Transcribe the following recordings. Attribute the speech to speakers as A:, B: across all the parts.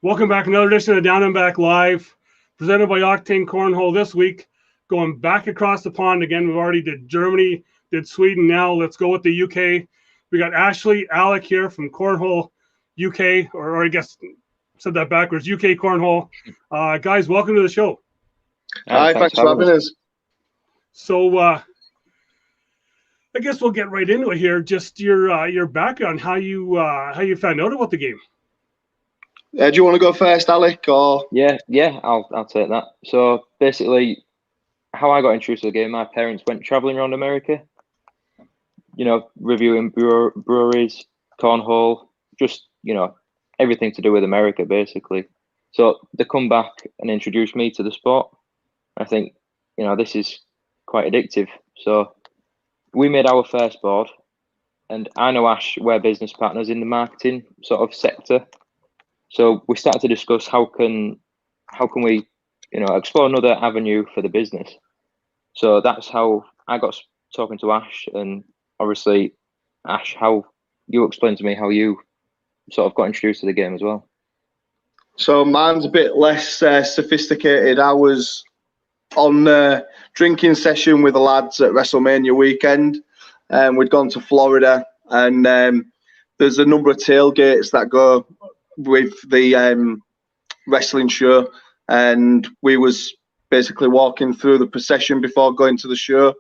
A: Welcome back to another edition of Down and Back Live, presented by UK Cornhole this week. Going back across the pond again. We've already did Germany, did Sweden. Now let's go with the UK. We got Ashley, Alec here from Cornhole UK, or I guess said that backwards, UK Cornhole. Guys, welcome to the show.
B: Hi, thanks for having us.
A: So I guess we'll get right into it here. Just your background, how you found out about the game.
B: Do you want to go first, Alec? Or
C: yeah, I'll take that. So basically, how I got introduced to the game, my parents went traveling around America, reviewing breweries, cornhole, just everything to do with America basically. So they come back and introduced me to the sport. I think this is quite addictive. So we made our first board, and I know Ash, we're business partners in the marketing sort of sector. So we started to discuss how can we, explore another avenue for the business. So that's how I got talking to Ash, and obviously, Ash, how you explained to me how you sort of got introduced to the game as well.
B: So mine's a bit less sophisticated. I was on a drinking session with the lads at WrestleMania weekend, and we'd gone to Florida, and there's a number of tailgates that go with the wrestling show, and we was basically walking through the procession before going to the show,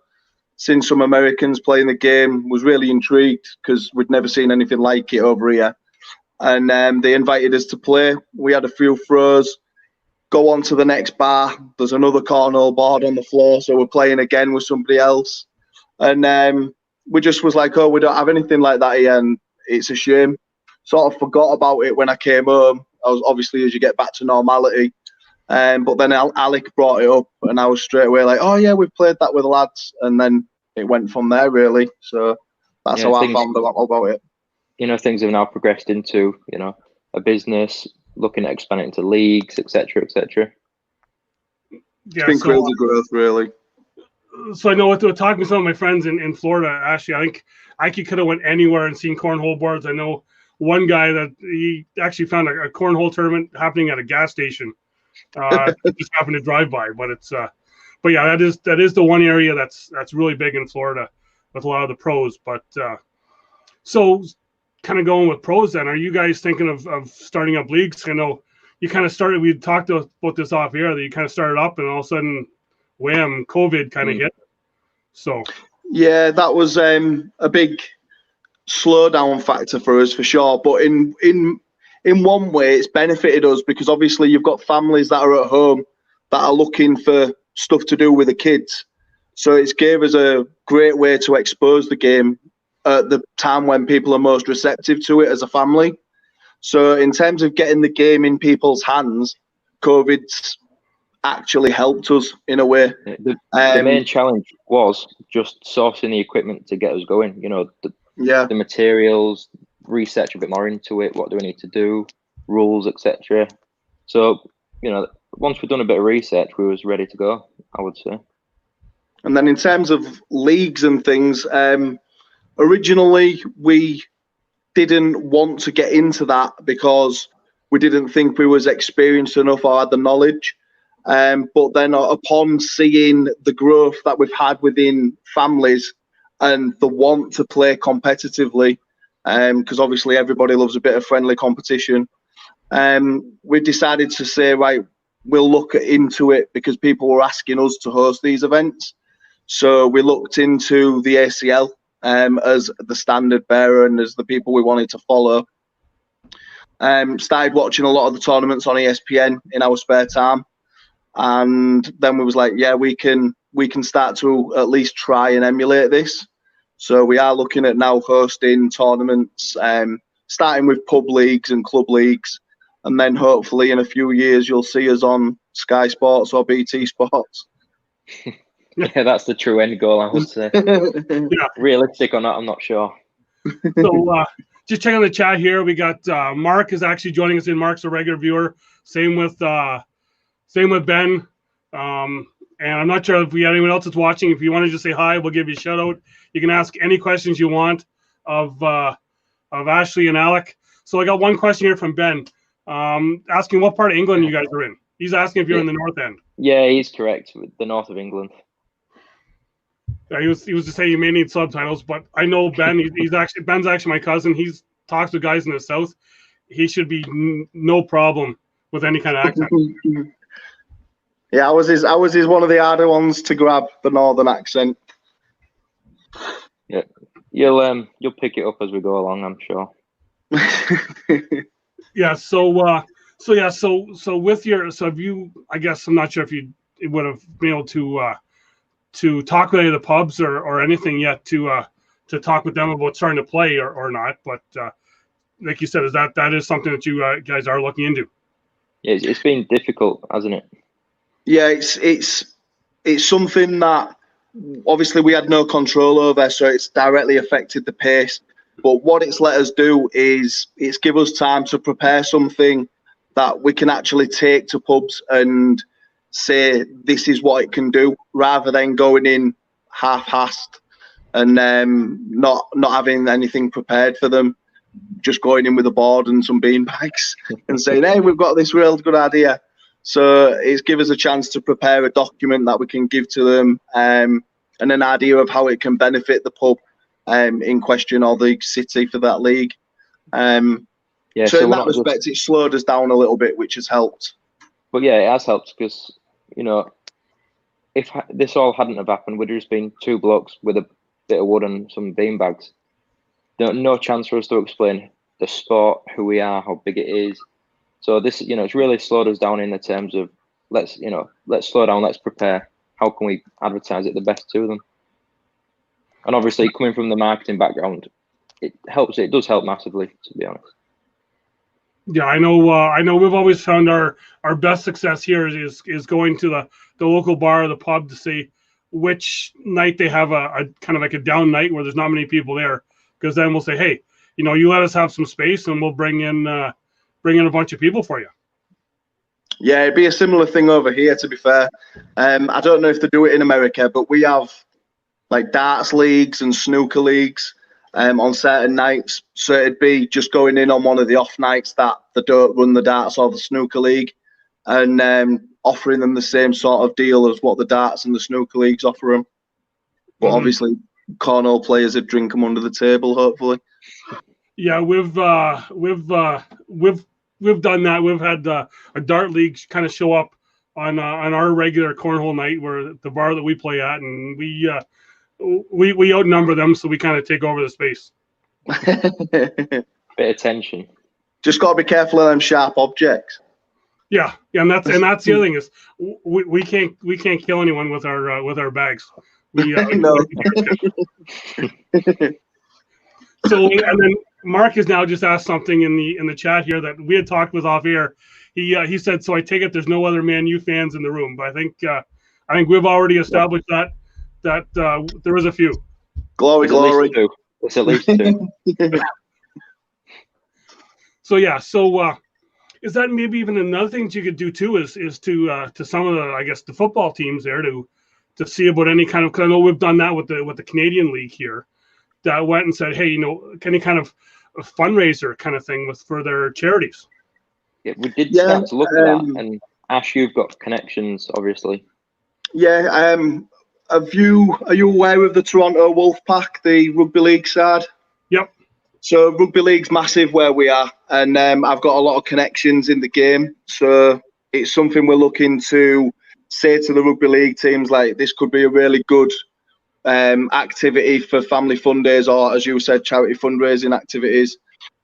B: seeing some Americans playing the game, was really intrigued because we'd never seen anything like it over here, and they invited us to play. We had a few throws, go on to the next bar, there's another cornhole board on the floor, so we're playing again with somebody else, and we just was like, oh, we don't have anything like that here, and it's a shame. Sort of forgot about it when I came home. I was obviously, as you get back to normality, but then Alec brought it up, and I was straight away like, oh yeah, we've played that with the lads, and then it went from there really. So that's how I found out about it.
C: Things have now progressed into a business, looking at expanding into leagues, etc., etc.
A: Yeah,
B: it's been crazy growth, really.
A: So I know with talking to some of my friends in Florida, actually, I think I could have went anywhere and seen cornhole boards. I know one guy that he actually found a cornhole tournament happening at a gas station. Just happened to drive by, but but yeah, that is the one area that's really big in Florida with a lot of the pros. But so kind of going with pros, then, are you guys thinking of starting up leagues? I know you kind of started. We talked about this off air that you kind of started up, and all of a sudden, wham, COVID kind of hit. So
B: yeah, that was a big slowdown factor for us for sure, but in one way it's benefited us, because obviously you've got families that are at home that are looking for stuff to do with the kids, so it's gave us a great way to expose the game at the time when people are most receptive to it as a family. So in terms of getting the game in people's hands, COVID's actually helped us in a way.
C: The main challenge was just sourcing the equipment to get us going, the materials, research a bit more into it, what do we need to do, rules, etc. So once we've done a bit of research, we was ready to go, I would say.
B: And then in terms of leagues and things, originally we didn't want to get into that because we didn't think we was experienced enough or had the knowledge, but then upon seeing the growth that we've had within families and the want to play competitively, because obviously everybody loves a bit of friendly competition, we decided to say, right, we'll look into it, because people were asking us to host these events. So we looked into the ACL as the standard bearer and as the people we wanted to follow. Started watching a lot of the tournaments on ESPN in our spare time, and then we was like, yeah, we can start to at least try and emulate this. So we are looking at now hosting tournaments, starting with pub leagues and club leagues, and then hopefully in a few years you'll see us on Sky Sports or BT Sports.
C: Yeah, that's the true end goal, I would say.
A: Yeah.
C: Realistic or not, I'm not sure.
A: So just checking the chat here. We got Mark is actually joining us in. Mark's a regular viewer. Same with Ben. And I'm not sure if we have anyone else that's watching. If you want to just say hi, we'll give you a shout out. You can ask any questions you want of Ashley and Alec. So I got one question here from Ben. asking what part of England you guys are in. He's asking if you're in the north end.
C: Yeah, he's correct. The north of England.
A: Yeah, he was just saying you may need subtitles, but I know Ben. Ben's actually my cousin. He's talks to guys in the south. He should be no problem with any kind of accent.
B: Yeah, I was his one of the harder ones to grab, the northern accent.
C: Yeah, you'll pick it up as we go along, I'm sure.
A: Yeah. So with your, have you? I guess I'm not sure if you would have been able to talk with any of the pubs or anything yet to talk with them about starting to play or not. But like you said, that is something that you guys are looking into.
C: Yeah, it's been difficult, hasn't it?
B: Yeah, it's something that obviously we had no control over, so it's directly affected the pace. But what it's let us do is it's give us time to prepare something that we can actually take to pubs and say this is what it can do, rather than going in half-assed and not having anything prepared for them, just going in with a board and some bean bags and saying, hey, we've got this real good idea. So it's give us a chance to prepare a document that we can give to them and an idea of how it can benefit the pub in question or the city for that league.
C: Yeah,
B: so in that respect, it slowed us down a little bit, which has helped.
C: But yeah, it has helped because, if this all hadn't have happened, we'd have just been two blokes with a bit of wood and some bean bags. No chance for us to explain the sport, who we are, how big it is. So this, it's really slowed us down in the terms of let's slow down, let's prepare. How can we advertise it the best to them? And obviously, coming from the marketing background, it helps. It does help massively, to be honest.
A: Yeah, I know. We've always found our best success here is going to the local bar or the pub to see which night they have a kind of like a down night where there's not many people there, because then we'll say, hey, you let us have some space and we'll bring in a bunch of people for you.
B: Yeah, it'd be a similar thing over here, to be fair. I don't know if they do it in America, but we have like darts leagues and snooker leagues on certain nights. So it'd be just going in on one of the off nights that they don't run the darts or the snooker league, and offering them the same sort of deal as what the darts and the snooker leagues offer them. But obviously, cornhole players would drink them under the table, hopefully.
A: Yeah, we've done that. We've had a dart league kind of show up on our regular cornhole night, where the bar that we play at, and we outnumber them, so we kind of take over the space.
C: Bit of tension.
B: Just got to be careful of them sharp objects.
A: Yeah, and that's the other thing is we can't kill anyone with our bags.
B: No.
A: So, and then Mark has now just asked something in the chat here that we had talked with off air. He said, so I take it there's no other Man U fans in the room, but I think we've already established that there is a few.
B: Glory.
C: It's at least two.
A: So yeah, is that maybe even another thing that you could do too? Is to some of the, I guess, the football teams there to see about any kind of, because I know we've done that with the Canadian League here, that went and said, hey, any kind of a fundraiser kind of thing for their charities.
C: Yeah, we did start to look at that, and Ash, you've got connections, obviously.
B: Yeah. Are you aware of the Toronto Wolfpack, the rugby league side?
A: Yep.
B: So rugby league's massive where we are, and I've got a lot of connections in the game. So it's something we're looking to say to the rugby league teams, like, this could be a really good activity for family fun days, or, as you said, charity fundraising activities.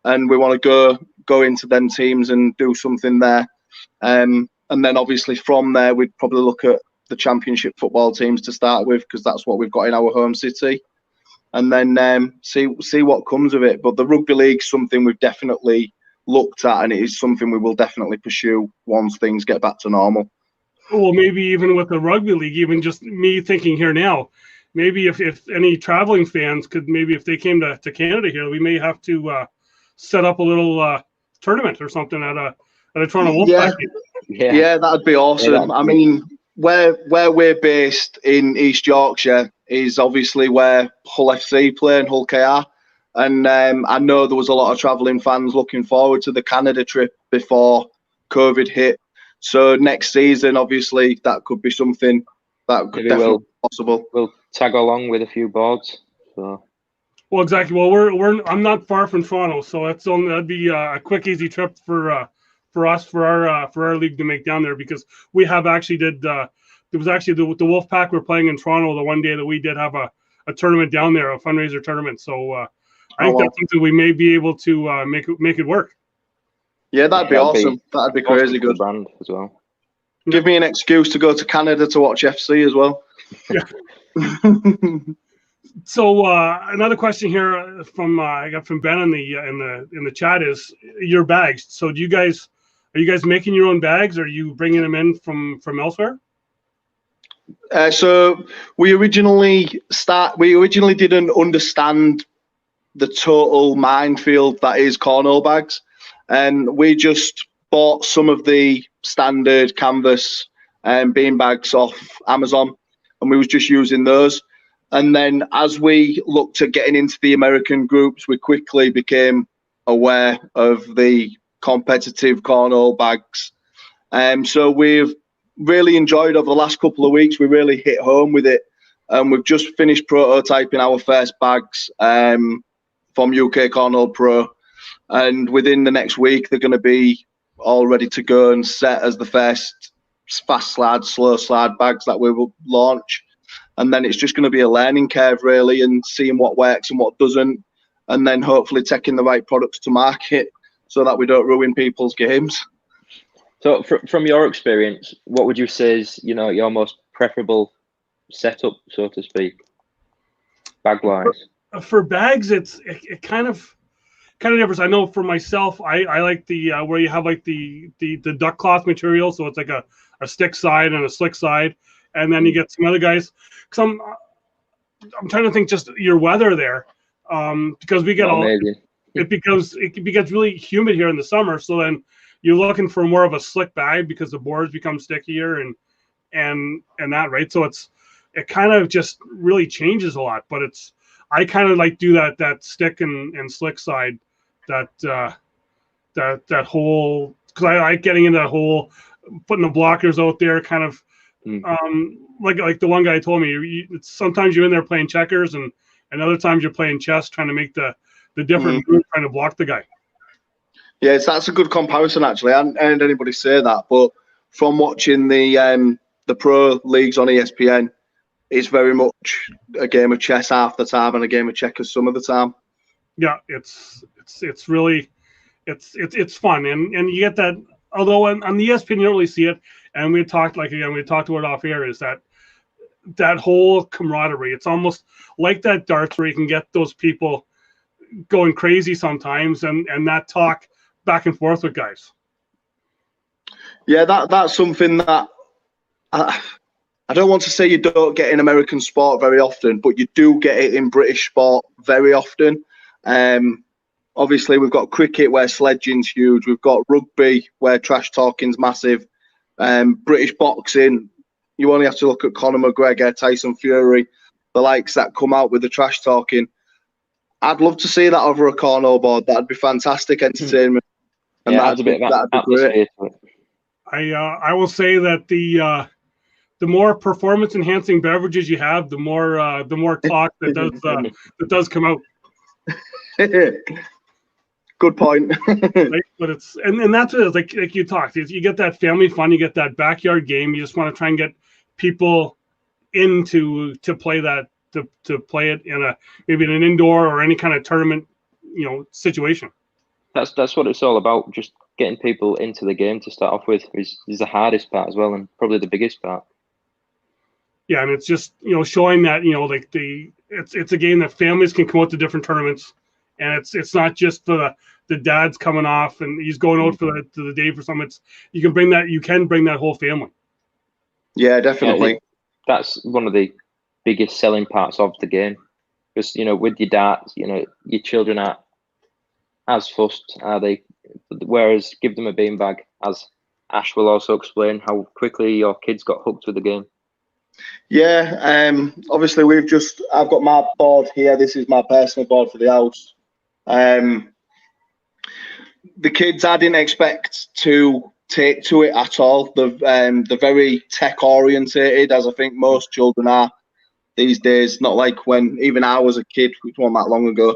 B: And we want to go into them teams and do something there. And then obviously from there, we'd probably look at the championship football teams to start with, because that's what we've got in our home city. And then see what comes of it. But the rugby league's something we've definitely looked at, and it is something we will definitely pursue once things get back to normal.
A: Well, maybe even with the rugby league, even just me thinking here now, maybe if any traveling fans could, maybe if they came to Canada here, we may have to set up a little tournament or something at a Toronto Wolfpack.
B: Yeah, that'd be awesome. Yeah, I mean, where we're based in East Yorkshire is obviously where Hull FC play and Hull KR. And I know there was a lot of travelling fans looking forward to the Canada trip before COVID hit. So next season, obviously, that could be something that could definitely be possible.
C: We'll tag along with a few boards. So.
A: Well, exactly. Well, I'm not far from Toronto, so that'd be a quick, easy trip for us for our league to make down there, because we have actually did. It was actually the Wolfpack were playing in Toronto the one day that we did have a tournament down there, a fundraiser tournament. So I think that's something we may be able to make it work.
B: Yeah, that'd be awesome. That'd be crazy good.
C: Brand as well.
B: Give me an excuse to go to Canada to watch FC as well.
A: Yeah. So another question here from I got from Ben in the chat is your bags. So are you guys making your own bags, or are you bringing them in from elsewhere?
B: So we originally didn't understand the total minefield that is cornhole bags, and we just bought some of the standard canvas and bean bags off Amazon, and we was just using those. And then as we looked at getting into the American groups, we quickly became aware of the competitive cornhole bags. So we've really enjoyed over the last couple of weeks. We really hit home with it. We've just finished prototyping our first bags from UK Cornhole Pro. And within the next week, they're going to be all ready to go and set as the first fast slide, slow slide bags that we will launch. And then it's just going to be a learning curve, really, and seeing what works and what doesn't, and then hopefully taking the right products to market so that we don't ruin people's games.
C: So from your experience, what would you say is, your most preferable setup, so to speak, bag-wise?
A: For bags, it kind of differs. I know for myself, I like the where you have like the duck cloth material, so it's like a stick side and a slick side, and then you get some other guys. Because I'm trying to think just your weather there, because we get it becomes really humid here in the summer. So then you're looking for more of a slick bag because the boards become stickier and that, right? So it kind of just really changes a lot. But I kind of like do that stick and slick side, that whole, because I like getting into that whole putting the blockers out there, kind of. Like the one guy told me, sometimes you're in there playing checkers, and other times you're playing chess, trying to make the different move, trying to block the guy.
B: Yes, that's a good comparison, actually. I haven't heard anybody say that, but from watching the pro leagues on ESPN, it's very much a game of chess half the time and a game of checkers some of the time.
A: Yeah, it's really it's fun, and you get that. Although on the ESPN you don't really see it, and we talked about it off air, is that whole camaraderie. It's almost like that darts where you can get those people going crazy sometimes, and that talk back and forth with guys.
B: Yeah, that's something that I don't want to say you don't get in American sport very often, but you do get it in British sport very often. Obviously, we've got cricket where sledging's huge. We've got rugby where trash talking's massive. British boxing, you only have to look at Conor McGregor, Tyson Fury, the likes that come out with the trash talking. I'd love to see that over a cornhole board. That'd be fantastic entertainment. And
C: that'd be great.
A: I will say that the more performance enhancing beverages you have, the more talk that does come out.
B: Good point.
A: Right? But it's and that's what it is. Like you talked, you get that family fun, you get that backyard game. You just want to try and get people to play that, to play it in maybe in an indoor or any kind of tournament, situation.
C: That's what it's all about. Just getting people into the game to start off with is the hardest part as well, and probably the biggest part.
A: Yeah, and it's just showing that it's a game that families can come out to different tournaments. And it's not just for the dad's coming off and he's going out for the day for something. You can bring that whole family.
B: Yeah, definitely.
C: Yeah, that's one of the biggest selling parts of the game. Because with your darts, your children aren't as fussed, are they? Whereas give them a beanbag, as Ash will also explain how quickly your kids got hooked with the game.
B: Yeah, obviously I've got my board here. This is my personal board for the house. The kids, I didn't expect to take to it at all. They're very tech orientated, as I think most children are these days. Not like when even I was a kid, which wasn't that long ago.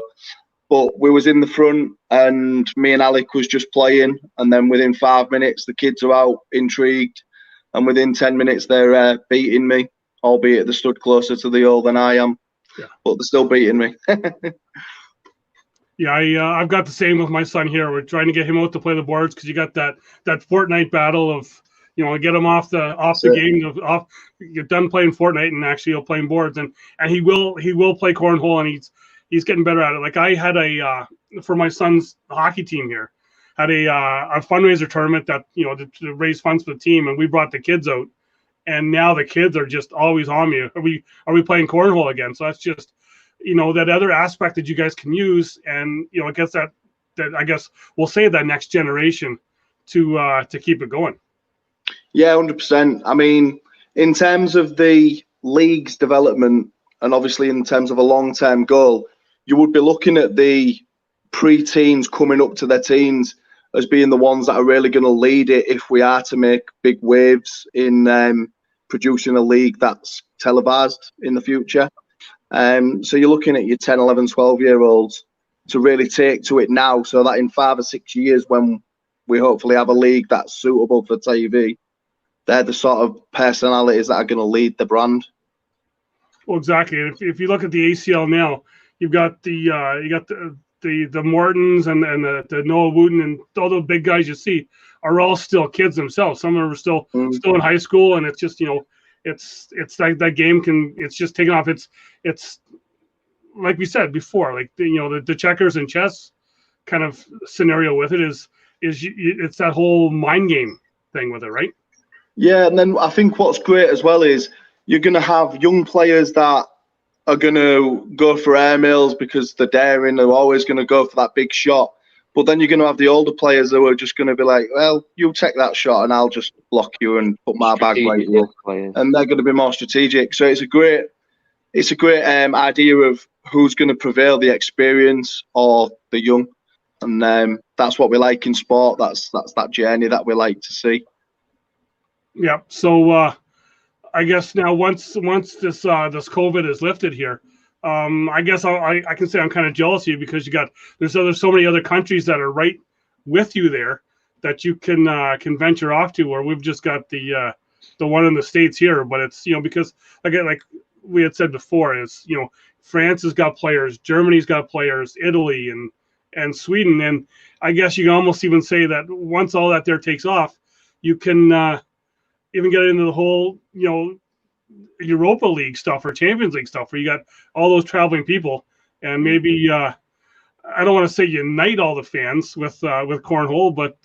B: But we was in the front, and me and Alec was just playing, and then within 5 minutes, the kids are out intrigued, and within 10 minutes, they're beating me, albeit they stood closer to the hole than I am, but they're still beating me.
A: Yeah, I've got the same with my son here. We're trying to get him out to play the boards because you got that Fortnite battle of, get him off the game. You're done playing Fortnite and actually you're playing boards, and he will play cornhole, and he's getting better at it. Like I had for my son's hockey team here, had a fundraiser tournament that to raise funds for the team, and we brought the kids out, and now the kids are just always on me. Are we playing cornhole again? So that's just that other aspect that you guys can use, and I guess that I guess we'll say that next generation to keep it going.
B: Yeah, 100%. I mean, in terms of the league's development, and obviously in terms of a long-term goal, you would be looking at the pre-teens coming up to their teens as being the ones that are really going to lead it if we are to make big waves in producing a league that's televised in the future. So you're looking at your 10, 11, 12-year-olds to really take to it now, so that in 5 or 6 years, when we hopefully have a league that's suitable for TV, they're the sort of personalities that are going to lead the brand.
A: Well, exactly. If you look at the ACL now, you've got the Mortons and the Noah Wooten and all those big guys you see are all still kids themselves. Some of them are still in high school, and it's just it's like that game it's just taking off. It's like we said before, like the checkers and chess kind of scenario with it is it's that whole mind game thing with it, right?
B: Yeah, and then I think what's great as well is you're going to have young players that are going to go for airmails because they're daring. They're always going to go for that big shot. But then you're going to have the older players who are just going to be like, well, you take that shot and I'll just block you and put my bag right here. And they're going to be more strategic. So it's a great idea of who's going to prevail, the experience or the young. And that's what we like in sport. That's that journey that we like to see.
A: Yeah. So I guess now once this COVID is lifted here, I guess I can say I'm kind of jealous of you because there's so many other countries that are right with you there that you can venture off to, where we've just got the one in the States here. But it's because like we had said before is France has got players, Germany's got players, Italy and Sweden, and I guess you can almost even say that once all that there takes off, you can even get into the whole Europa League stuff or Champions League stuff, where you got all those traveling people, and maybe I don't want to say unite all the fans with cornhole, but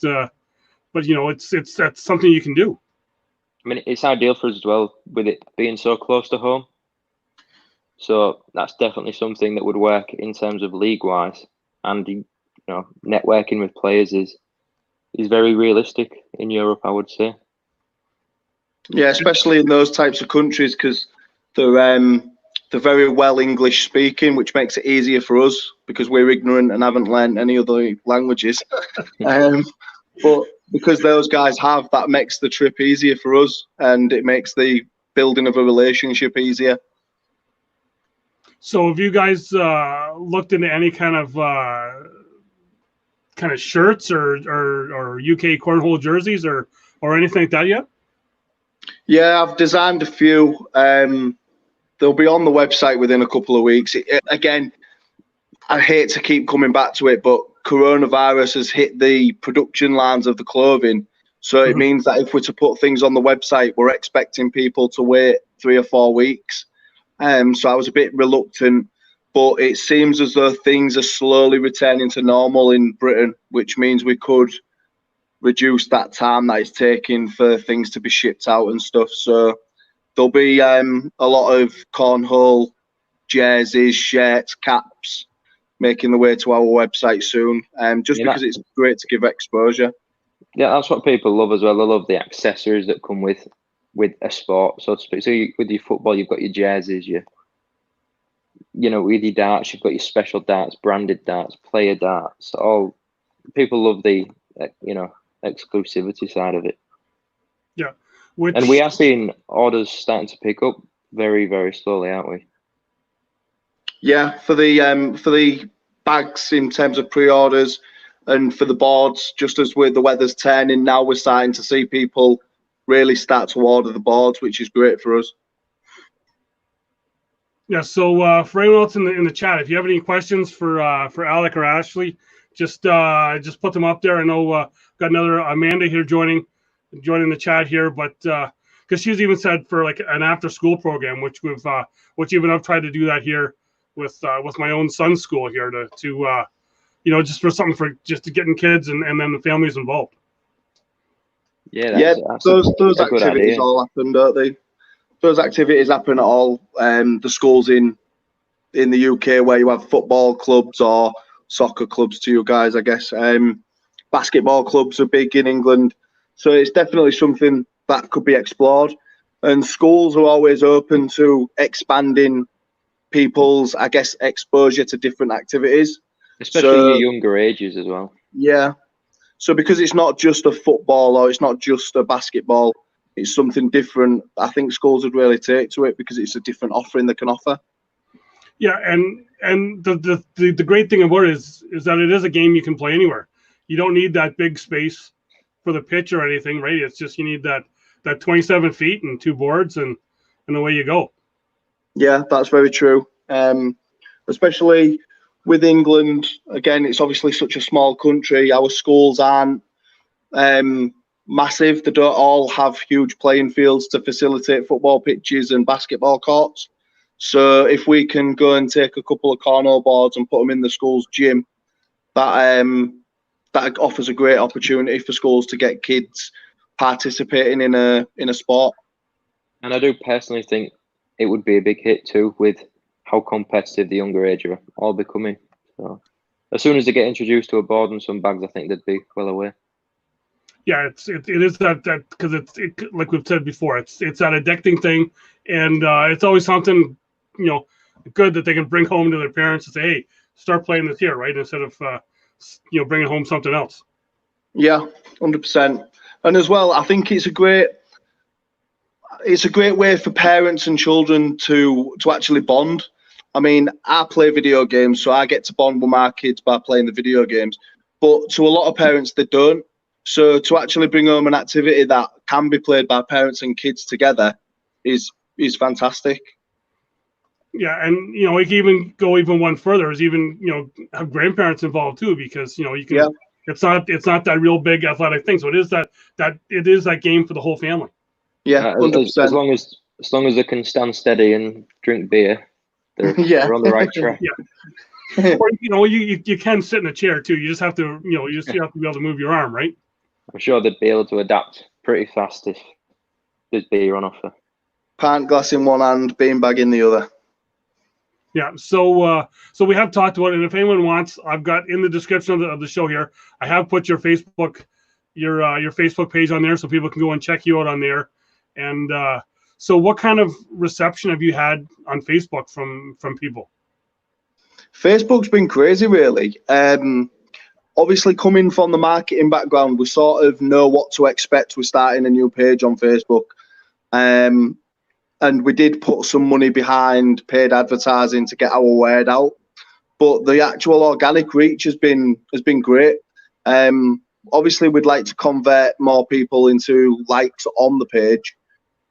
A: that's something you can do.
C: I mean, it's ideal for us as well with it being so close to home. So that's definitely something that would work in terms of league-wise, and networking with players is very realistic in Europe, I would say.
B: Yeah, especially in those types of countries, because they're very well English speaking, which makes it easier for us because we're ignorant and haven't learned any other languages. But because those guys have, that makes the trip easier for us, and it makes the building of a relationship easier.
A: So have you guys looked into any kind of shirts or UK Cornhole jerseys or anything like that yet?
B: Yeah, I've designed a few. They'll be on the website within a couple of weeks. Again, I hate to keep coming back to it, but coronavirus has hit the production lines of the clothing. So it means that if we're to put things on the website, we're expecting people to wait 3 or 4 weeks. So I was a bit reluctant, but it seems as though things are slowly returning to normal in Britain, which means we could reduce that time that it's taking for things to be shipped out and stuff. So there'll be a lot of cornhole jerseys, shirts, caps making the way to our website soon, because it's great to give exposure.
C: Yeah, that's what people love as well. They love the accessories that come with a sport, so to speak. So with your football, you've got your jerseys, your with your darts, you've got your special darts, branded darts, player darts. All people love the exclusivity side of it.
A: Yeah,
C: and we are seeing orders starting to pick up very, very slowly, aren't we?
B: Yeah, for the bags in terms of pre-orders, and for the boards, just as with the weather's turning now, we're starting to see people really start to order the boards, which is great for us.
A: Yeah. So for anyone else in the chat, if you have any questions for Alec or Ashley, just put them up there. I know got another Amanda here joining the chat here, but because she's even said for like an after school program, which even I've tried to do that here with my own son's school here to just for something for just to getting kids and then the families involved.
B: Yeah, those activities all happen, don't they? Those activities happen at all the schools in the UK where you have football clubs or soccer clubs to you guys, I guess. Basketball clubs are big in England. So it's definitely something that could be explored. And schools are always open to expanding people's, I guess, exposure to different activities.
C: Especially your younger ages as well.
B: Yeah. So because it's not just a football or it's not just a basketball, it's something different. I think schools would really take to it because it's a different offering they can offer.
A: Yeah, and the great thing about it is that it is a game you can play anywhere. You don't need that big space for the pitch or anything, right? It's just you need that 27 feet and 2 boards and away you go. Yeah,
B: that's very true. Especially with England, again, it's obviously such a small country. Our schools aren't massive. They don't all have huge playing fields to facilitate football pitches and basketball courts. So if we can go and take a couple of cornhole boards and put them in the school's gym, that offers a great opportunity for schools to get kids participating in a sport.
C: And I do personally think it would be a big hit too with how competitive the younger age are all becoming. So as soon as they get introduced to a board and some bags, I think they'd be well aware.
A: Yeah, it is that because it's like we've said before, it's that addicting thing, and it's always something good that they can bring home to their parents and say, hey, start playing this here, right? Instead of bringing home something else.
B: Yeah, 100%. And as well, I think it's a great way for parents and children to actually bond. I mean, I play video games, so I get to bond with my kids by playing the video games. But to a lot of parents, they don't. So to actually bring home an activity that can be played by parents and kids together is fantastic.
A: Yeah, and we can even go one further, is even have grandparents involved too, because you can. Yeah. It's not that real big athletic thing, so it is that game for the whole family.
B: Yeah, 100%.
C: As long as they can stand steady and drink beer, they're on the right track.
A: Yeah. Or you can sit in a chair too. You just have to you have to be able to move your arm, right?
C: I'm sure they'd be able to adapt pretty fast if there's beer on offer.
B: Pint glass in one hand, beanbag in the other.
A: Yeah, so we have talked about it, and if anyone wants, I've got in the description of the show here, I have put your Facebook page on there so people can go and check you out on there. And so what kind of reception have you had on Facebook from people?
B: Facebook's been crazy, really. Obviously, coming from the marketing background, we sort of know what to expect with starting a new page on Facebook. And we did put some money behind paid advertising to get our word out, but the actual organic reach has been great. Obviously, we'd like to convert more people into likes on the page,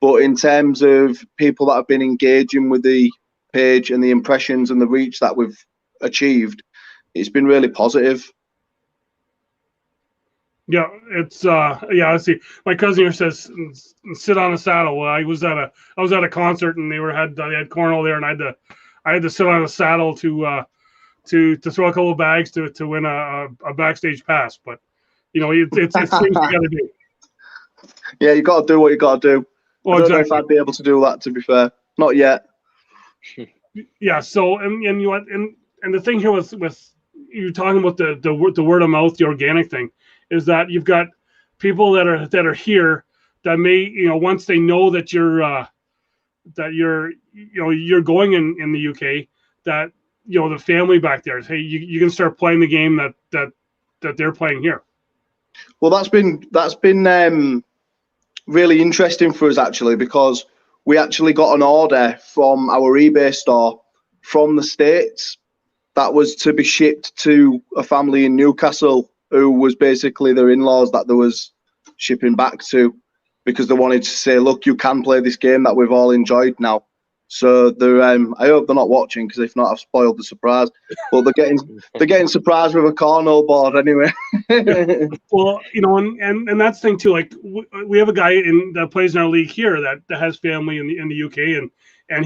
B: but in terms of people that have been engaging with the page and the impressions and the reach that we've achieved, it's been really positive.
A: Yeah, it's I see. My cousin here says sit on a saddle. I was at a concert and they had cornhole there, and I had to sit on a saddle to throw a couple of bags to win a backstage pass. But it's things you got to do.
B: Yeah, you got to do what you got to do.
A: Well,
B: I don't know if I'd be able to do that, to be fair. Not yet.
A: Yeah. So and the thing here with you talking about the word of mouth, the organic thing, is that you've got people that are here that may once they know that you're going in the UK, that the family back there is, hey, you can start playing the game that they're playing here.
B: Well, that's been really interesting for us actually, because we actually got an order from our eBay store from the States that was to be shipped to a family in Newcastle who was basically their in-laws that there was shipping back to, because they wanted to say, look, you can play this game that we've all enjoyed now. So they're I hope they're not watching, because if not, I've spoiled the surprise. But they're getting surprised with a cornhole board anyway.
A: Well, and that's the thing too. Like we have a guy that plays in our league here that has family in the UK, and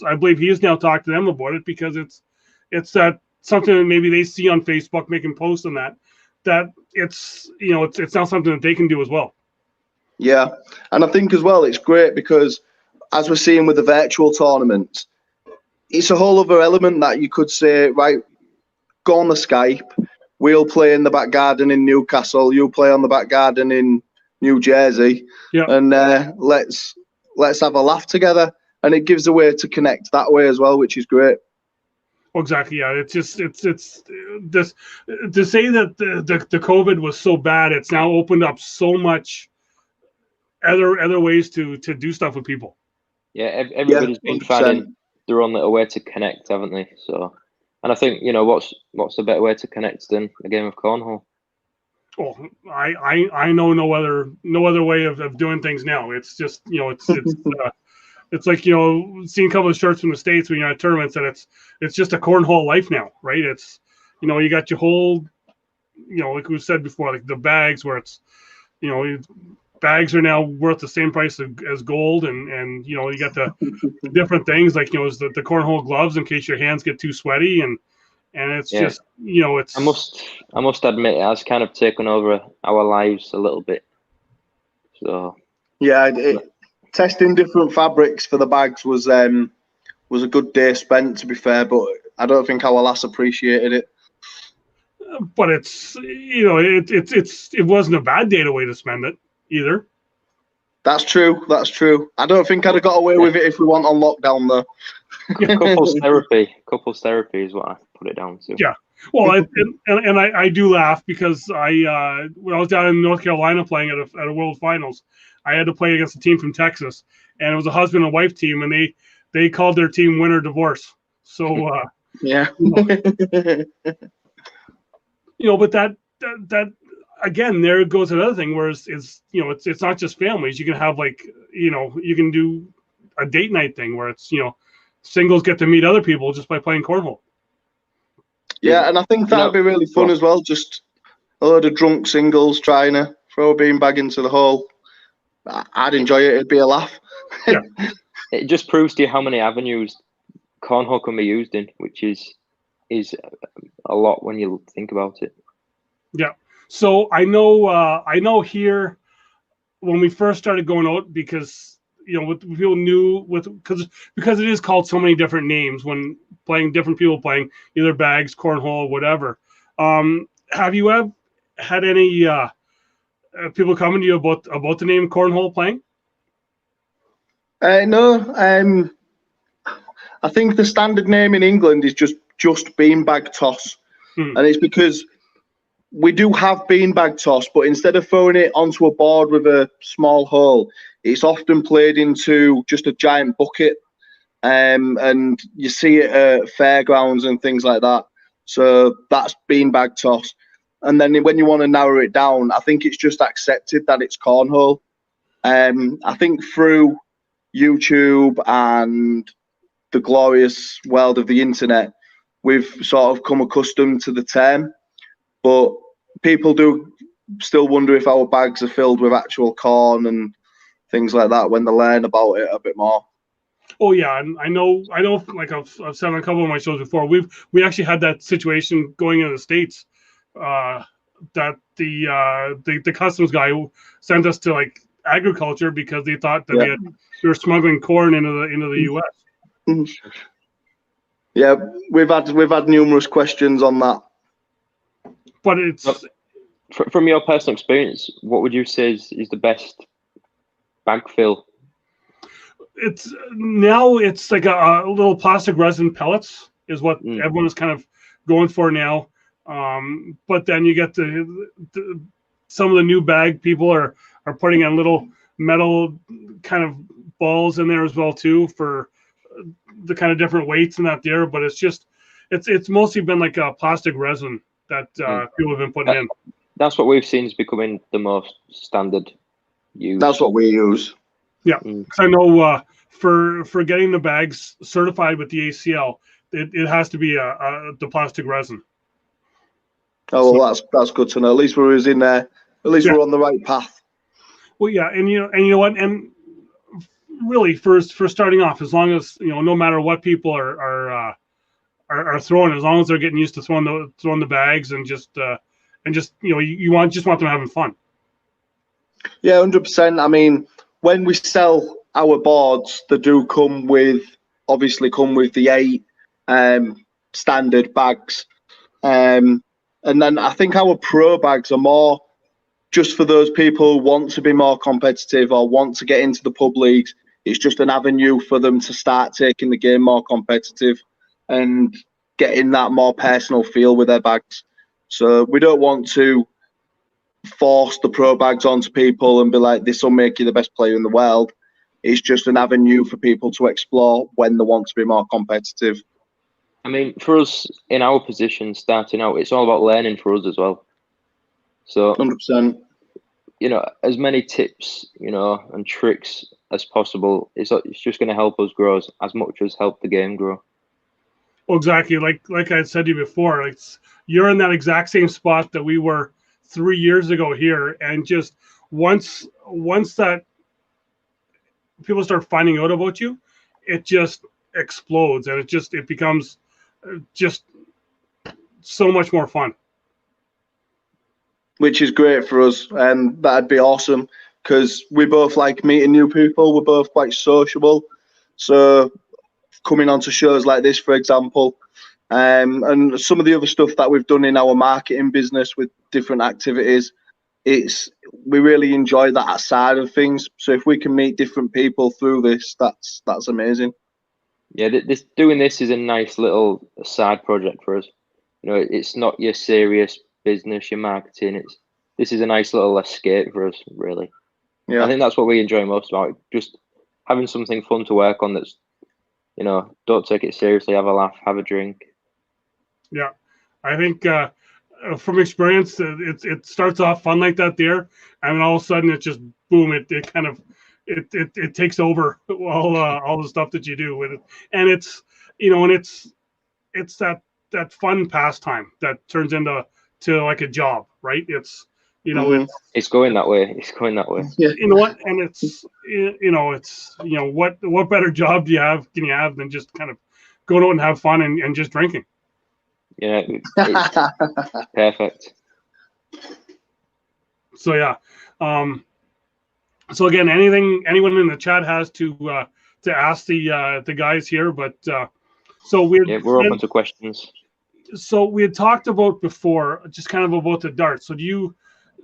A: I believe he's now talked to them about it, because it's that something that maybe they see on Facebook making posts on that it's now something that they can do as well.
B: Yeah, and I think as well it's great because, as we're seeing with the virtual tournaments, it's a whole other element that you could say, right, go on the Skype, we'll play in the back garden in Newcastle, you play on the back garden in New Jersey, and let's have a laugh together. And it gives a way to connect that way as well, which is great.
A: Well, exactly. Yeah, it's just it's this to say that the COVID was so bad. It's now opened up so much other ways to do stuff with people.
C: Yeah, everybody's been finding their own little way to connect, haven't they? So, and I think what's a better way to connect than a game of cornhole?
A: Oh, I know no other way of doing things now. It's just it's like seeing a couple of shirts from the States when you're at tournaments, and it's just a cornhole life now, right? It's you got your whole like we said before, like the bags where it's bags are now worth the same price as gold, and you got the different things like the cornhole gloves in case your hands get too sweaty, and it's just it's.
C: I must admit it has kind of taken over our lives a little bit. So
B: yeah, testing different fabrics for the bags was a good day spent, to be fair, but I don't think our lass appreciated it.
A: But it's it wasn't a bad day way to spend it either.
B: That's true. I don't think I'd have got away with it if we weren't on lockdown though.
C: Couples therapy is what I put it down to.
A: Yeah. Well, I do laugh because when I was down in North Carolina playing at a World Finals, I had to play against a team from Texas, and it was a husband and wife team, and they called their team Winner Divorce. So
B: yeah.
A: But that again, there goes another thing where it's not just families. You can have you can do a date night thing where it's singles get to meet other people just by playing cornhole.
B: Yeah, and I think that'd be really fun as well. Just a load of drunk singles trying to throw a beanbag into the hole. I'd enjoy it. It'd be a laugh.
A: Yeah.
C: It just proves to you how many avenues cornhole can be used in, which is a lot when you think about it. Yeah.
A: So I know here when we first started going out, because with people knew because it is called so many different names when playing, different people playing either bags, cornhole, whatever. Have you ever had any people coming to you about the name cornhole playing?
B: No. I think the standard name in England is just beanbag toss, and it's because we do have beanbag toss, but instead of throwing it onto a board with a small hole, it's often played into just a giant bucket, and you see it at fairgrounds and things like that. So that's beanbag toss. And then when you want to narrow it down, I think it's just accepted that it's cornhole. I think through YouTube and the glorious world of the internet, we've sort of come accustomed to the term, but people do still wonder if our bags are filled with actual corn and things like that when they learn about it a bit more.
A: Oh yeah, and I know. Like I've said on a couple of my shows before, we actually had that situation going in the States, that the customs guy who sent us to like agriculture because they thought that we were smuggling corn into the U.S.
B: Yeah, we've had numerous questions on that.
A: But it's
C: from your personal experience, what would you say is the best bag fill? It's
A: like a little plastic resin pellets is what everyone is kind of going for now. But then you get some of the new bag people are putting in little metal kind of balls in there as well too for the kind of different weights and that there. But it's mostly been like a plastic resin that people have been putting in.
C: That's what we've seen is becoming the most standard use.
B: That's what we use.
A: Yeah, because I know for getting the bags certified with the ACL, it has to be the plastic resin.
B: Oh, well, that's good to know. At least we're in there. At least we're on the right path.
A: Well, yeah, and you know what, and really for starting off, as long as no matter what people are throwing, as long as they're getting used to throwing the bags and just you want them having fun.
B: Yeah, 100%. I mean, when we sell our boards, they do come with the 8 standard bags, and then I think our pro bags are more just for those people who want to be more competitive or want to get into the pub leagues. It's just an avenue for them to start taking the game more competitive and getting that more personal feel with their bags. So we don't want to force the pro bags onto people and be like, this will make you the best player in the world. It's just an avenue for people to explore when they want to be more competitive.
C: I mean, for us in our position starting out, it's all about learning for us as well. So
B: 100%.
C: As many tips, and tricks as possible. It's just going to help us grow as much as help the game grow.
A: Well, exactly. Like I said to you before, you're in that exact same spot that we were 3 years ago here, and just once that people start finding out about you, it just explodes, and it becomes just so much more fun.
B: Which is great for us, and that'd be awesome because we both like meeting new people. We're both quite sociable, so coming onto shows like this, for example, and some of the other stuff that we've done in our marketing business with different activities, we really enjoy that side of things. So if we can meet different people through this, that's amazing.
C: Yeah, doing this is a nice little side project for us. It's not your serious business, your marketing. This is a nice little escape for us, really.
B: Yeah,
C: I think that's what we enjoy most about it. Just having something fun to work on. That's don't take it seriously. Have a laugh, have a drink.
A: Yeah, I think from experience, it starts off fun like that there, and then all of a sudden it just boom. It kind of it takes over all the stuff that you do with it, and it's that fun pastime that turns into like a job, right? It's
C: it's going that way. It's going that way.
B: Yeah.
A: You know what? And it's what better job can you have than just kind of go out and have fun and just drinking?
C: Yeah, it's perfect.
A: So yeah. So again, anyone in the chat has to ask the guys here, but so
C: we're open to questions.
A: So we had talked about before, just kind of about the darts. So do you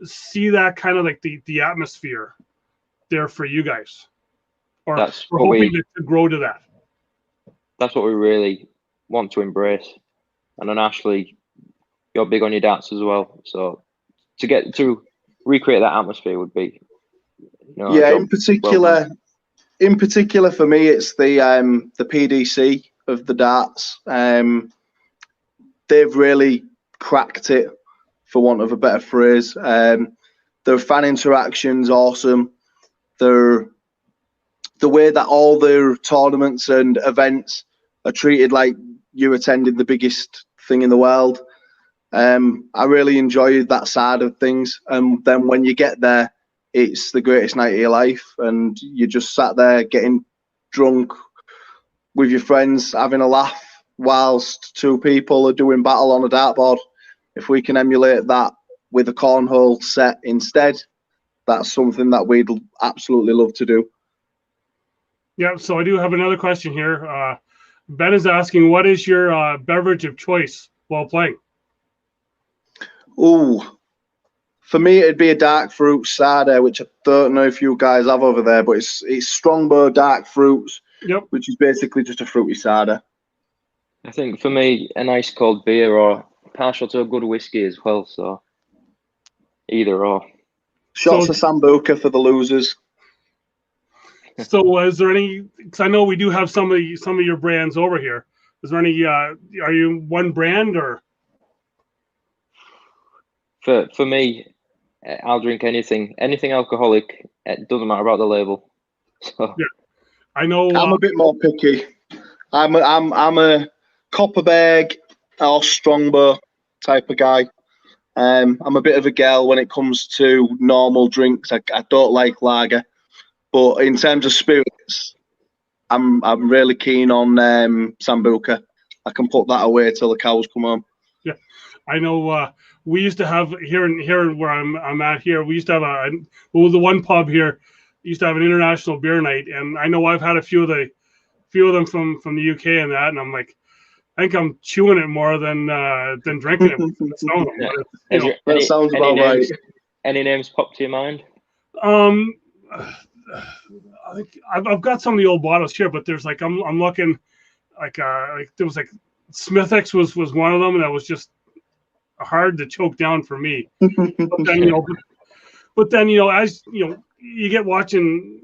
A: see that kind of like the atmosphere there for you guys, or we're hoping to grow to that?
C: That's what we really want to embrace. And then Ashley, you're big on your darts as well. So to recreate that atmosphere would be,
B: in particular for me, it's the PDC of the darts. They've really cracked it, for want of a better phrase. Their fan interaction's awesome. The way that all their tournaments and events are treated like you're attending the biggest thing in the world. I really enjoy that side of things. And then when you get there, it's the greatest night of your life, and you just sat there getting drunk with your friends, having a laugh, whilst 2 people are doing battle on a dartboard. If we can emulate that with a cornhole set instead, that's something that we'd absolutely love to do.
A: Yeah, so I do have another question here. Ben is asking, what is your beverage of choice while playing?
B: Oh, for me, it'd be a dark fruit cider, which I don't know if you guys have over there, but it's Strongbow dark fruits,
A: yep,
B: which is basically just a fruity cider.
C: I think for me, a nice cold beer or partial to a good whiskey as well. So either or.
B: Shots of Sambuca for the losers.
A: So, is there any? Because I know we do have some of your brands over here. Is there any? Are you one brand or?
C: For me, I'll drink anything alcoholic. It doesn't matter about the label. So
A: yeah, I know.
B: I'm a bit more picky. I'm a Copperberg or Strongbow type of guy. I'm a bit of a girl when it comes to normal drinks. I don't like lager, but in terms of spirits, I'm really keen on Sambuca. I can put that away till the cows come home.
A: Yeah, I know. We used to have here where I'm at here. We used to have the one pub here used to have an international beer night, and I know I've had a few of them from the UK and that, and I'm like, I think I'm chewing it more than drinking it.
C: Yeah.
B: That sounds about right.
C: Any names pop to your mind?
A: I think I've got some of the old bottles here, but there's like I'm looking like there was like Smithix was one of them, and that was just hard to choke down for me. But then as you get watching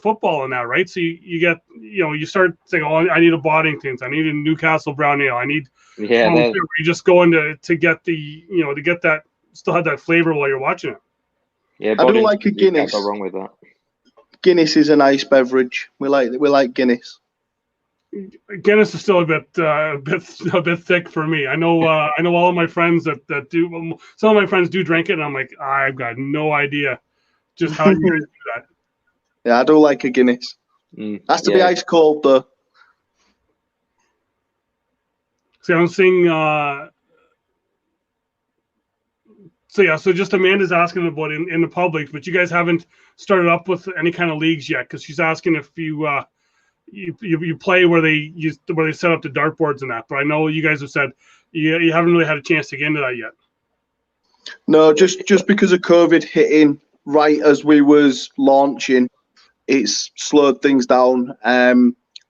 A: football and that, right? So you get you start saying, oh, I need a Boddington's, I need a Newcastle Brown Ale, I need you just go into to get the to get that still have that flavor while you're watching it.
C: Yeah,
B: I do like a Guinness.
C: Can't go wrong with that. Guinness
B: is a nice beverage. We like Guinness.
A: Guinness is still a bit thick for me. I know all of my friends that do. Some of my friends do drink it, and I'm like, I've got no idea just how you guys do that.
B: Yeah, I do like a Guinness. Has to be ice cold though.
A: See, I'm seeing. So just Amanda's asking about in the public, but you guys haven't started up with any kind of leagues yet, because she's asking if you play where they set up the dartboards and that. But I know you guys have said you haven't really had a chance to get into that yet.
B: No, just because of COVID hitting right as we was launching, it's slowed things down. I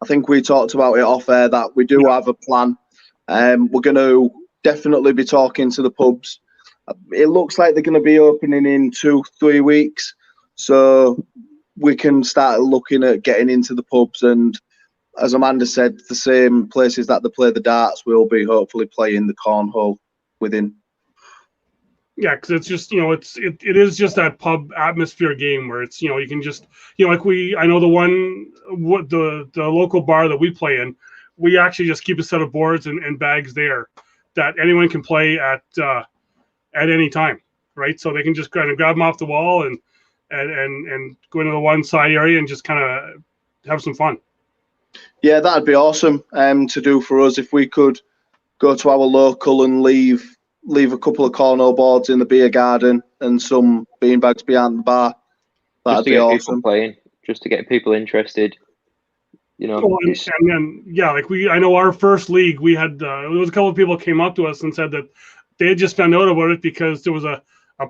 B: think we talked about it off air that we do have a plan. We're going to definitely be talking to the pubs. It looks like they're going to be opening in 2-3 weeks, so we can start looking at getting into the pubs. And as Amanda said, the same places that they play the darts, we'll be hopefully playing the cornhole within.
A: Yeah, because it's just it is just that pub atmosphere game where it's you can just like I know the local bar that we play in, we actually just keep a set of boards and bags there that anyone can play at any time, right? So they can just kind of grab them off the wall and go into the one side area and just kind of have some fun.
B: Yeah, that'd be awesome to do for us if we could go to our local and leave a couple of cornhole boards in the beer garden and some beanbags behind the bar. That'd be awesome.
C: Playing, just to get people interested.
A: And then I know our first league we had there was a couple of people came up to us and said that they had just found out about it because there was a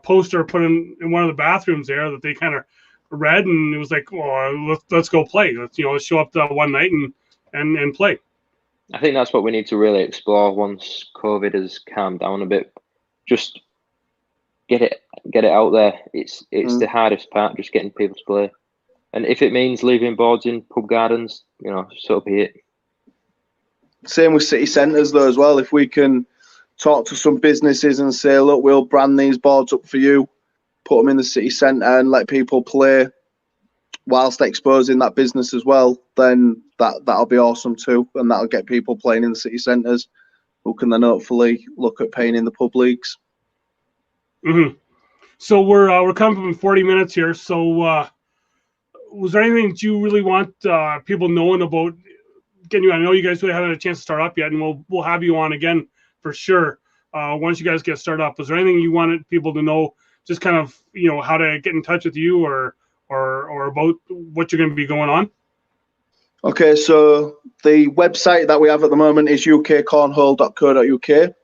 A: poster put in one of the bathrooms there that they kind of read, and it was like, well, let's go play. Let's show up that one night and play.
C: I think that's what we need to really explore once COVID has calmed down a bit. Just get it out there. It's the hardest part, just getting people to play. And if it means leaving boards in pub gardens, so be it.
B: Same with city centres though as well. If we can talk to some businesses and say, look, we'll brand these boards up for you, put them in the city centre and let people play whilst exposing that business as well, then that'll be awesome too. And that'll get people playing in the city centres who can then hopefully look at playing in the pub leagues.
A: Mm-hmm. So we're coming up in 40 minutes here. So was there anything that you really want people knowing about getting you? I know you guys really haven't had a chance to start up yet, and we'll have you on again for sure once you guys get started up. Was there anything you wanted people to know, just kind of how to get in touch with you or about what you're going to be going on?
B: Okay, so the website that we have at the moment is ukcornhole.co.uk.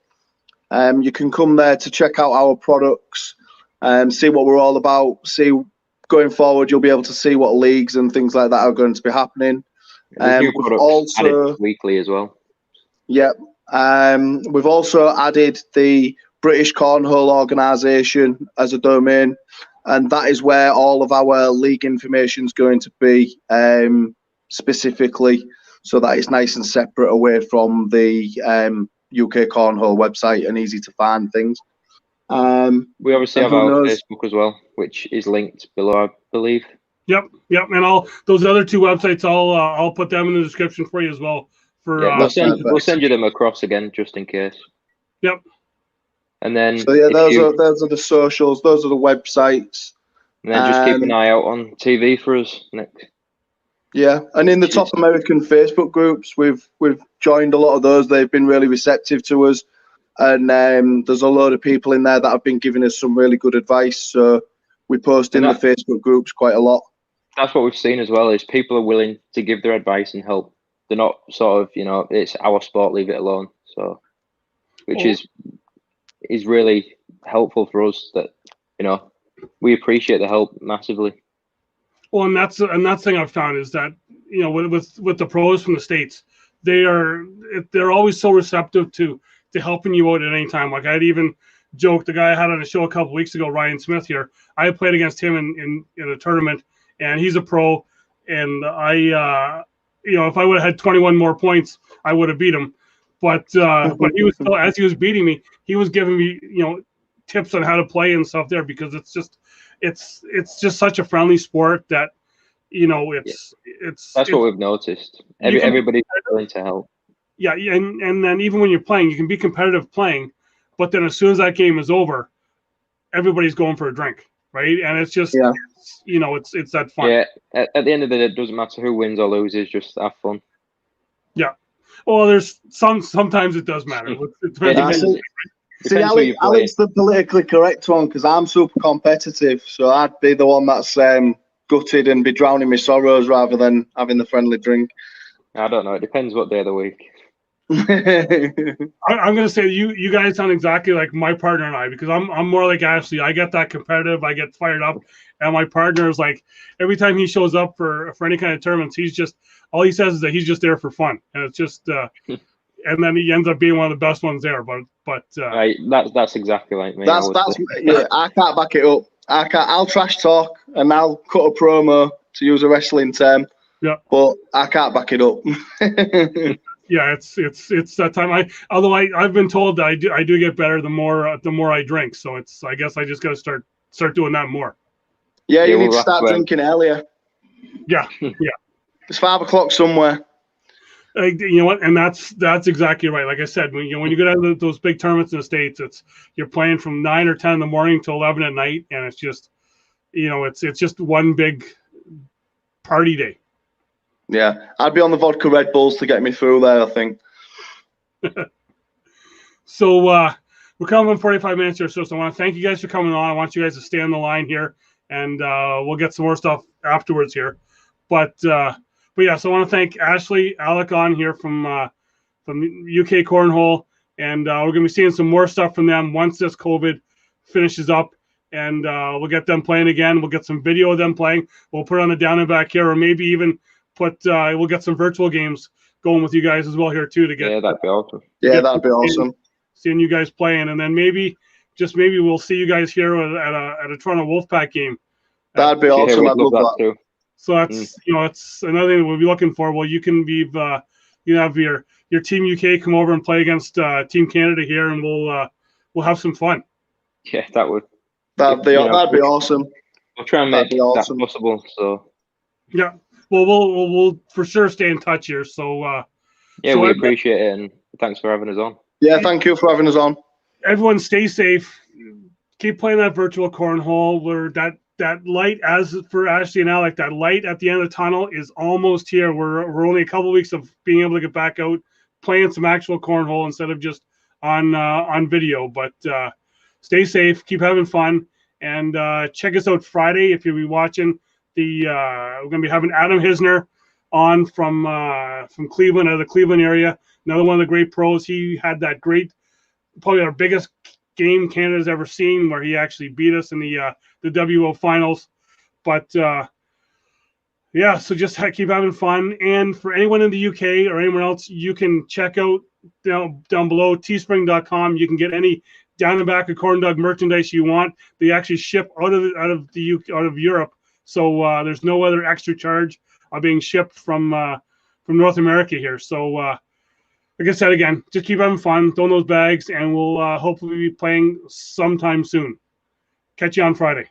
B: You can come there to check out our products and see what we're all about. See, going forward, you'll be able to see what leagues and things like that are going to be happening.
C: We've also
B: added
C: weekly as well.
B: Yep. We've also added the British Cornhole Organisation as a domain, and that is where all of our league information is going to be, specifically, so that it's nice and separate away from the UK Cornhole website and easy to find things.
C: We obviously have our Facebook as well, which is linked below, I believe.
A: Yep, and those other 2 websites, I'll put them in the description for you as well.
C: We'll send you them across again just in case.
A: Yep.
C: And then
B: those are the socials, those are the websites.
C: And then just keep an eye out on TV for us, Nick.
B: Yeah, and in the top American Facebook groups, we've joined a lot of those. They've been really receptive to us, and there's a load of people in there that have been giving us some really good advice. So we post in the Facebook groups quite a lot.
C: That's what we've seen as well, is people are willing to give their advice and help. They're not sort of, it's our sport, leave it alone. So, which is really helpful for us. That we appreciate the help massively.
A: Well, and that's the thing I've found is that with the pros from the States, they're always so receptive to helping you out at any time. Like I'd even joked, the guy I had on a show a couple weeks ago, Ryan Smith here, I played against him in a tournament, and he's a pro, and I if I would have had 21 more points, I would have beat him. But he was still, as he was beating me, he was giving me tips on how to play and stuff there, because it's just such a friendly sport that it's
C: that's what we've noticed. Everybody's willing to help.
A: Yeah, and then even when you're playing, you can be competitive playing, but then as soon as that game is over, everybody's going for a drink, right? And it's just it's that fun.
C: Yeah, at the end of the day, it doesn't matter who wins or loses, just have fun.
A: Yeah. Well, there's sometimes it does matter.
B: See, Alec's the politically correct one, because I'm super competitive, so I'd be the one that's gutted and be drowning my sorrows rather than having the friendly drink.
C: I don't know. It depends what day of the week.
A: I'm going to say you guys sound exactly like my partner and I, because I'm more like Ashley. I get that competitive. I get fired up, and my partner is like, every time he shows up for any kind of tournaments, all he says is that he's just there for fun, and it's just and then he ends up being one of the best ones there. But
C: right, that's exactly like me.
B: I can't back it up. I'll trash talk and I'll cut a promo, to use a wrestling term.
A: Yeah,
B: but I can't back it up.
A: Yeah, it's that time. Although I've been told that I do get better the more I drink. So I guess I just got to start doing that more.
B: Yeah, you need to start drinking earlier.
A: Yeah.
B: It's 5 o'clock somewhere.
A: You know what? And that's exactly right. Like I said, when you go down to those big tournaments in the States, you're playing from 9 or 10 in the morning till 11 at night, and it's just it's just one big party day.
B: Yeah, I'd be on the vodka Red Bulls to get me through there, I think.
A: So we're coming on 45 minutes here, so I want to thank you guys for coming on. I want you guys to stay on the line here, and we'll get some more stuff afterwards here. But yeah, so I want to thank Ashley, Alec on here from UK Cornhole, and we're going to be seeing some more stuff from them once this COVID finishes up, and we'll get them playing again. We'll get some video of them playing. We'll put it on the down and back here, or maybe even we'll get some virtual games going with you guys as well here too.
C: Yeah, that'd be awesome.
B: Yeah, that'd be awesome.
A: Seeing you guys playing, and then maybe we'll see you guys here at a Toronto Wolfpack game.
B: That'd be awesome.
C: I'd love that too.
A: So that's it's another thing we'll be looking for. Well, you can be have your Team UK come over and play against Team Canada here, and we'll have some fun.
C: Yeah, that'd
B: be awesome.
C: We'll try and make that possible. So
A: yeah, well, we'll for sure stay in touch here. So
C: yeah, we appreciate it, and thanks for having us on.
B: Yeah, thank you for having us on.
A: Everyone, stay safe. Keep playing that virtual cornhole. Where that light, as for Ashley and Alec, that light at the end of the tunnel is almost here. We're only a couple of weeks of being able to get back out playing some actual cornhole instead of just on video. But stay safe, keep having fun, and check us out Friday if you'll be watching we're going to be having Adam Hisner on from Cleveland, out of the Cleveland area. Another one of the great pros. He had that great, probably our biggest game Canada's ever seen, where he actually beat us in the WO finals. But Yeah, so just keep having fun. And for anyone in the UK or anyone else, you can check out down below teespring.com. You can get any down and back of corn dog merchandise you want. They actually ship out of Europe, so there's no other extra charge of being shipped from North America here. So like I said again, just keep having fun, throwing those bags, and we'll hopefully be playing sometime soon. Catch you on Friday.